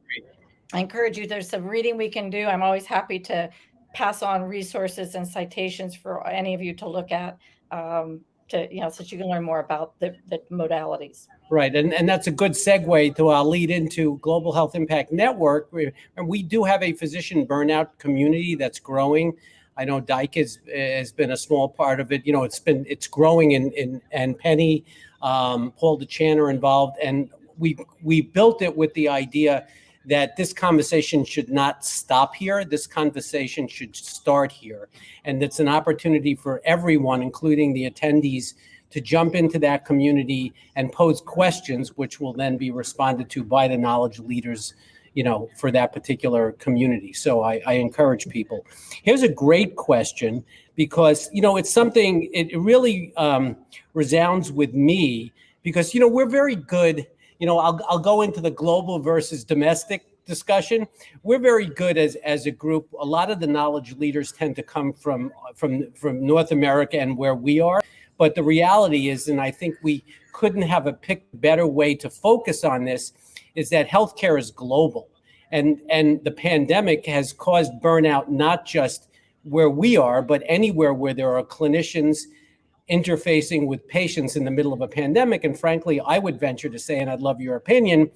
I encourage you, there's some reading we can do. I'm always happy to pass on resources and citations for any of you to look at, so that you can learn more about the modalities. Right. And that's a good segue to lead into Global Health Impact Network. And we do have a physician burnout community that's growing. I know Dike has been a small part of it. It's growing and Pennie, Paul DeChan are involved. And we built it with the idea that this conversation should not stop here. This conversation should start here. And it's an opportunity for everyone, including the attendees, to jump into that community and pose questions, which will then be responded to by the knowledge leaders for that particular community. So I encourage people. Here's a great question, because, it's something, it really resounds with me, because, we're very good. I'll go into the global versus domestic discussion. We're very good as a group. A lot of the knowledge leaders tend to come from North America and where we are. But the reality is, and I think we couldn't have picked a better way to focus on this, is that healthcare is global. And the pandemic has caused burnout, not just where we are, but anywhere where there are clinicians interfacing with patients in the middle of a pandemic. And frankly, I would venture to say, and I'd love your opinion,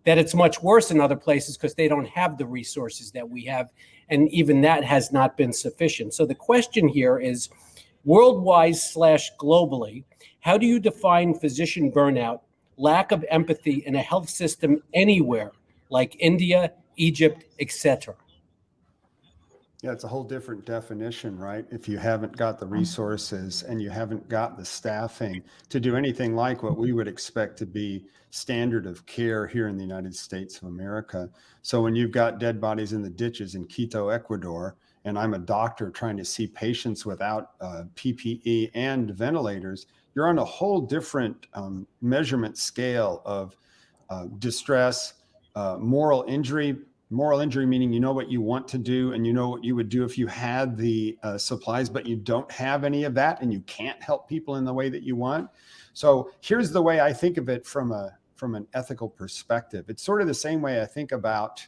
that it's much worse in other places because they don't have the resources that we have. And even that has not been sufficient. So the question here is, worldwide/globally, how do you define physician burnout, lack of empathy in a health system anywhere, like India, Egypt, etc.? Yeah, it's a whole different definition, right? If you haven't got the resources and you haven't got the staffing to do anything like what we would expect to be standard of care here in the United States of America. So when you've got dead bodies in the ditches in Quito, Ecuador, and I'm a doctor trying to see patients without PPE and ventilators, you're on a whole different measurement scale of distress, moral injury. Moral injury meaning you know what you want to do and you know what you would do if you had the supplies, but you don't have any of that and you can't help people in the way that you want. So here's the way I think of it from an ethical perspective. It's sort of the same way I think about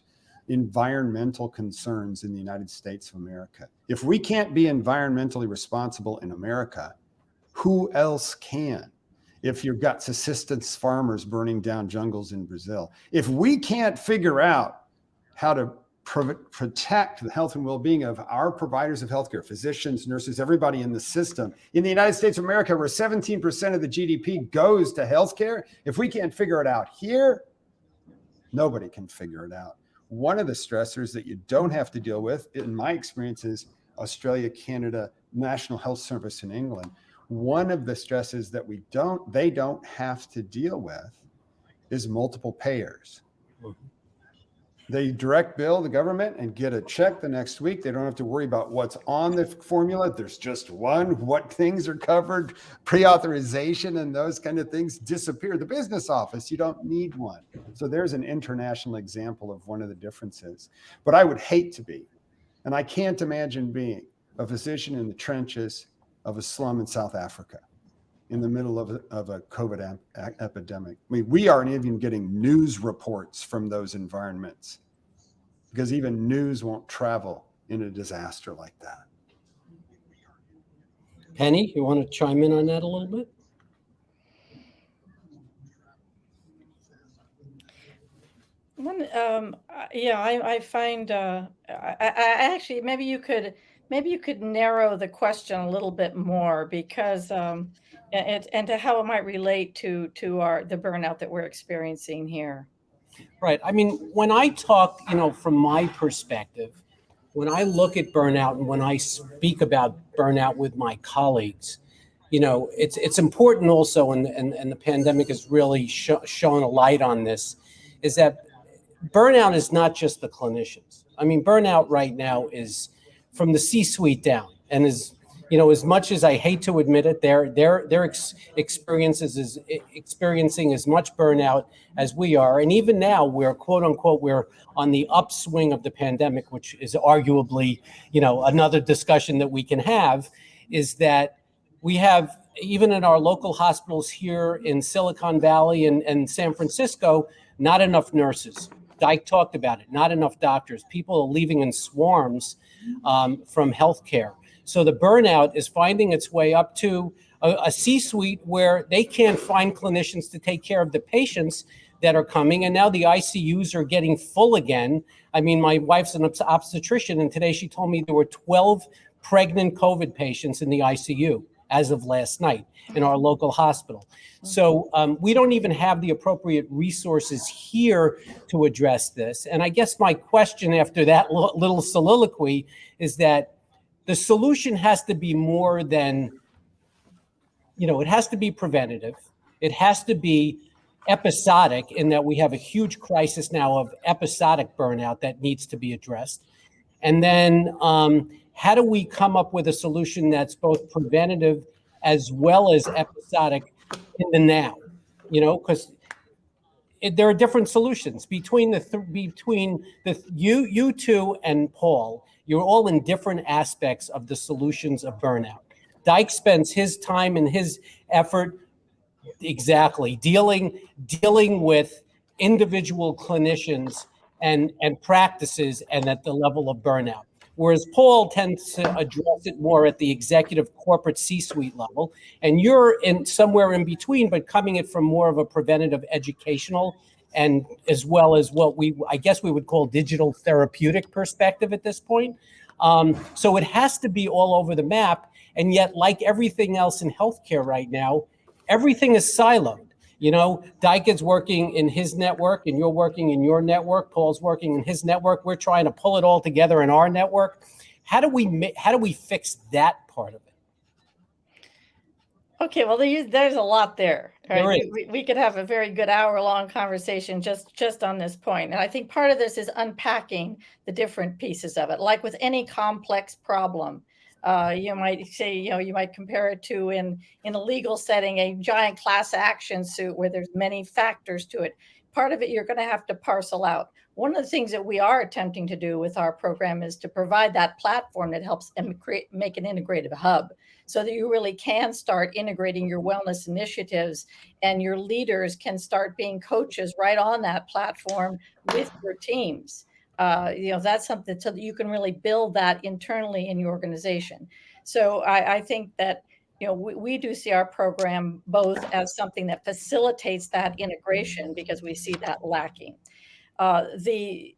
environmental concerns in the United States of America. If we can't be environmentally responsible in America, who else can? If you've got subsistence farmers burning down jungles in Brazil, if we can't figure out how to protect the health and well-being of our providers of healthcare, physicians, nurses, everybody in the system. In the United States of America, where 17% of the GDP goes to healthcare, if we can't figure it out here, nobody can figure it out. One of the stressors that you don't have to deal with, in my experience, is Australia, Canada, National Health Service in England. One of the stresses that they don't have to deal with is multiple payers. They direct bill the government and get a check the next week. They don't have to worry about what's on the formula. There's just one, what things are covered, pre-authorization and those kind of things disappear. The business office, you don't need one. So there's an international example of one of the differences. But I would hate to be, and I can't imagine being, a physician in the trenches of a slum in South Africa in the middle of a COVID epidemic. I mean, we aren't even getting news reports from those environments because even news won't travel in a disaster like that. Pennie, you want to chime in on that a little bit? I find I actually maybe you could narrow the question a little bit more, because and to how it might relate to the burnout that we're experiencing here. Right. I mean, when I talk, from my perspective, when I look at burnout and when I speak about burnout with my colleagues, it's important also, and the pandemic has really shown a light on this, is that burnout is not just the clinicians. I mean, burnout right now is from the C-suite down, and is, as much as I hate to admit it, they're experiencing as much burnout as we are. And even now, we're quote unquote, we're on the upswing of the pandemic, which is arguably, another discussion that we can have, is that we have, even in our local hospitals here in Silicon Valley and San Francisco, not enough nurses. Dike talked about it, not enough doctors. People are leaving in swarms from healthcare. So the burnout is finding its way up to a C-suite where they can't find clinicians to take care of the patients that are coming. And now the ICUs are getting full again. I mean, my wife's an obstetrician, and today she told me there were 12 pregnant COVID patients in the ICU as of last night in our local hospital. So we don't even have the appropriate resources here to address this. And I guess my question after that little soliloquy is that the solution has to be more than, it has to be preventative. It has to be episodic in that we have a huge crisis now of episodic burnout that needs to be addressed. And then how do we come up with a solution that's both preventative as well as episodic in the now? You know, because there are different solutions between you two and Paul. You're all in different aspects of the solutions of burnout. Dike spends his time and his effort exactly dealing with individual clinicians and practices and at the level of burnout. Whereas Paul tends to address it more at the executive corporate C-suite level, and you're in somewhere in between, but coming it from more of a preventative educational and as well as what I guess we would call digital therapeutic perspective at this point. So it has to be all over the map, and yet like everything else in healthcare right now, everything is siloed. You know, Dike is working in his network and you're working in your network. Paul's working in his network. We're trying to pull it all together in our network. How do we fix that part of it? Okay, well, there's a lot there. Right? There is. We could have a very good hour-long conversation just on this point. And I think part of this is unpacking the different pieces of it. Like with any complex problem, you might say, you might compare it to in a legal setting, a giant class action suit where there's many factors to it. Part of it you're going to have to parcel out. One of the things that we are attempting to do with our program is to provide that platform that helps make an integrative hub so that you really can start integrating your wellness initiatives and your leaders can start being coaches right on that platform with your teams. That's something so that you can really build that internally in your organization. So I think that, we do see our program both as something that facilitates that integration because we see that lacking. There's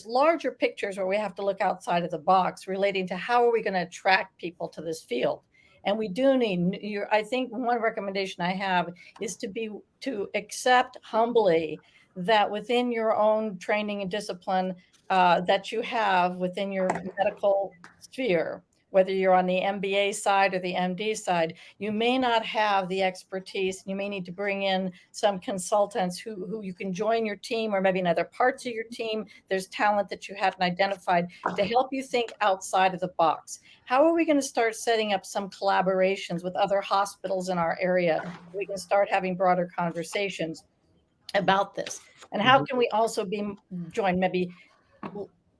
larger pictures where we have to look outside of the box relating to how are we going to attract people to this field. And we do need, I think one recommendation I have is to accept humbly that within your own training and discipline that you have within your medical sphere, whether you're on the MBA side or the MD side, you may not have the expertise. You may need to bring in some consultants who you can join your team or maybe in other parts of your team. There's talent that you haven't identified to help you think outside of the box. How are we going to start setting up some collaborations with other hospitals in our area? We can start having broader conversations about this. And how can we also join maybe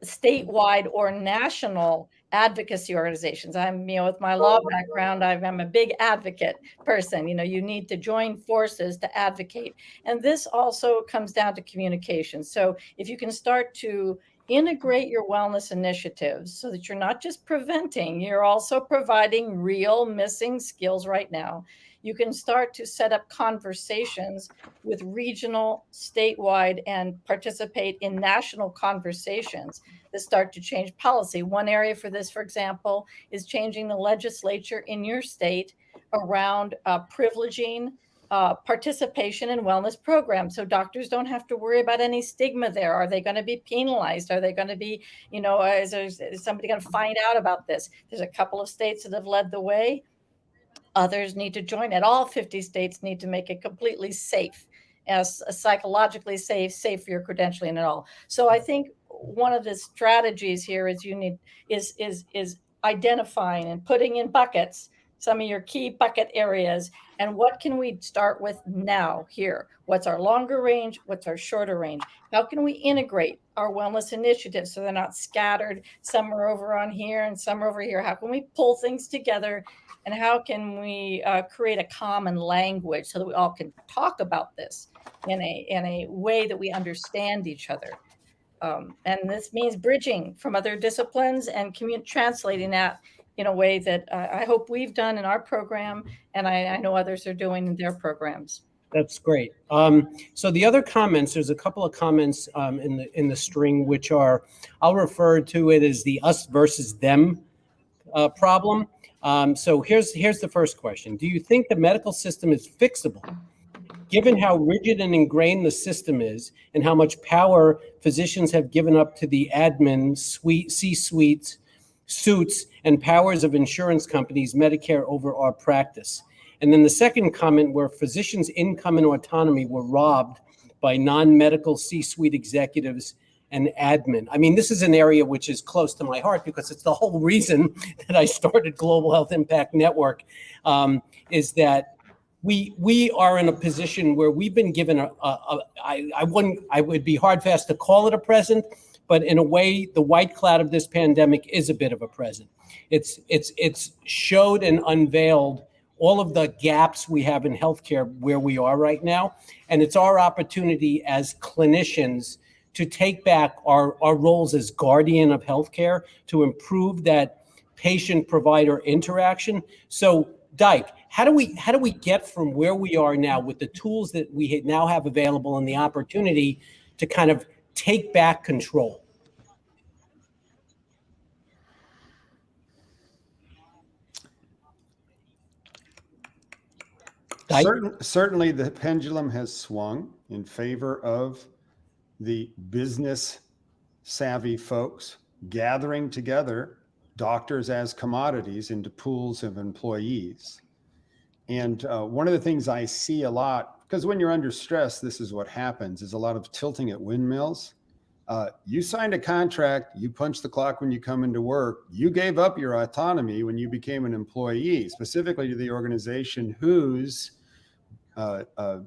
statewide or national advocacy organizations? I'm, with my law background, I'm a big advocate person. You need to join forces to advocate. And this also comes down to communication. So if you can start to integrate your wellness initiatives so that you're not just preventing, you're also providing real missing skills right now. You can start to set up conversations with regional, statewide, and participate in national conversations that start to change policy. One area for this, for example, is changing the legislature in your state around privileging participation in wellness programs. So doctors don't have to worry about any stigma there. Are they going to be penalized? Are they going to be, is somebody going to find out about this? There's a couple of states that have led the way. Others need to join it. All 50 states need to make it completely safe, as psychologically safe for your credentialing and all. So I think one of the strategies here is identifying and putting in buckets some of your key bucket areas and what can we start with now here? What's our longer range? What's our shorter range? How can we integrate our wellness initiatives so they're not scattered? Some are over on here and some are over here. How can we pull things together? And how can we create a common language so that we all can talk about this in a way that we understand each other? And this means bridging from other disciplines and translating that in a way that I hope we've done in our program, and I know others are doing in their programs. That's great. So the other comments, there's a couple of comments in the string, which I'll refer to it as the us versus them problem. So here's the first question. Do you think the medical system is fixable, given how rigid and ingrained the system is and how much power physicians have given up to the admin, C-suites, suits, and powers of insurance companies, Medicare over our practice? And then the second comment where physicians' income and autonomy were robbed by non-medical C-suite executives and admin. I mean, this is an area which is close to my heart because it's the whole reason that I started Global Health Impact Network, is that we are in a position where we've been given I would be hard fast to call it a present, but in a way, the white cloud of this pandemic is a bit of a present. It's showed and unveiled all of the gaps we have in healthcare where we are right now. And it's our opportunity as clinicians to take back our roles as guardian of healthcare to improve that patient-provider interaction. So, Dike, how do we get from where we are now with the tools that we now have available and the opportunity to kind of take back control? Certainly, the pendulum has swung in favor of the business savvy folks gathering together doctors as commodities into pools of employees. And one of the things I see a lot, because when you're under stress, this is what happens, is a lot of tilting at windmills. You signed a contract, you punch the clock when you come into work, you gave up your autonomy when you became an employee, specifically to the organization whose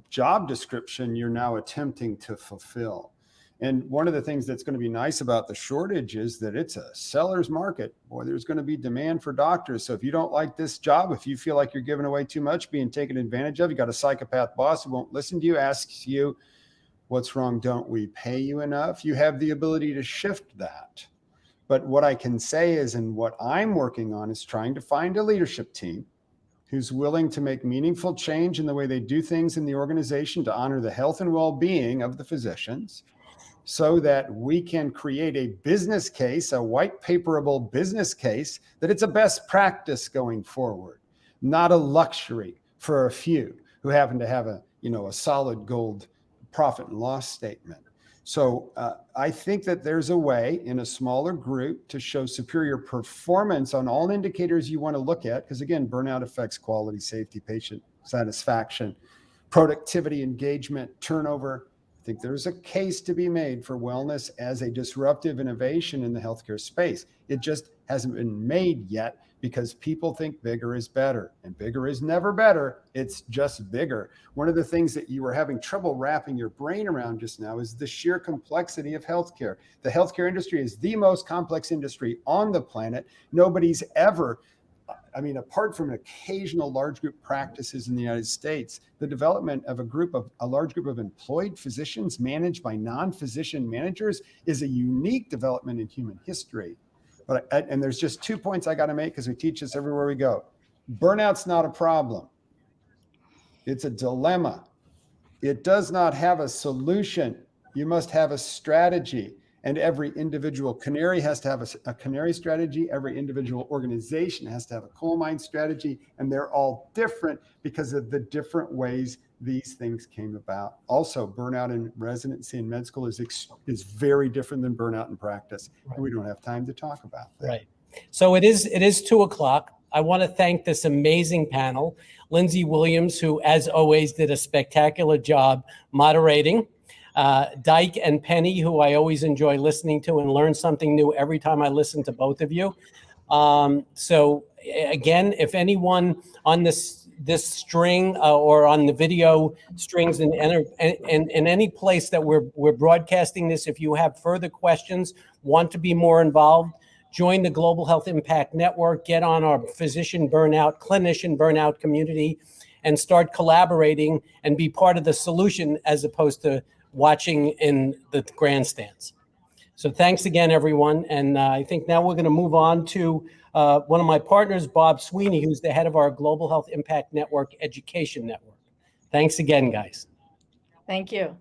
job description you're now attempting to fulfill. And one of the things that's going to be nice about the shortage is that it's a seller's market. Boy, there's going to be demand for doctors. So if you don't like this job, if you feel like you're giving away too much, being taken advantage of, you got a psychopath boss who won't listen to you, asks you, what's wrong? Don't we pay you enough? You have the ability to shift that. But what I can say is, and what I'm working on is trying to find a leadership team who's willing to make meaningful change in the way they do things in the organization to honor the health and well-being of the physicians, so that we can create a business case, a white paperable business case, that it's a best practice going forward, not a luxury for a few who happen to have a solid gold profit and loss statement. So I think that there's a way in a smaller group to show superior performance on all indicators you want to look at, because again, burnout affects quality, safety, patient satisfaction, productivity, engagement, turnover. I think there's a case to be made for wellness as a disruptive innovation in the healthcare space. It just hasn't been made yet because people think bigger is better, and bigger is never better. It's just bigger. One of the things that you were having trouble wrapping your brain around just now is the sheer complexity of healthcare. The healthcare industry is the most complex industry on the planet. Nobody's ever, apart from occasional large group practices in the United States, the development of a large group of employed physicians managed by non-physician managers is a unique development in human history. And there's just 2 points I got to make because we teach this everywhere we go. Burnout's not a problem. It's a dilemma. It does not have a solution. You must have a strategy. And every individual canary has to have a canary strategy. Every individual organization has to have a coal mine strategy. And they're all different because of the different ways these things came about. Also, burnout in residency and med school is very different than burnout in practice. Right. And we don't have time to talk about that. Right. So it is 2:00. I want to thank this amazing panel, Lindsay Williams, who, as always, did a spectacular job moderating. Dike and Pennie, who I always enjoy listening to and learn something new every time I listen to both of you. So again, if anyone on this string or on the video strings in any place that we're broadcasting this, if you have further questions, want to be more involved, join the Global Health Impact Network, get on our clinician burnout community, and start collaborating and be part of the solution as opposed to watching in the grandstands. So thanks again, everyone. And I think now we're going to move on to one of my partners, Bob Sweeney, who's the head of our Global Health Impact Network Education Network. Thanks again, guys. Thank you.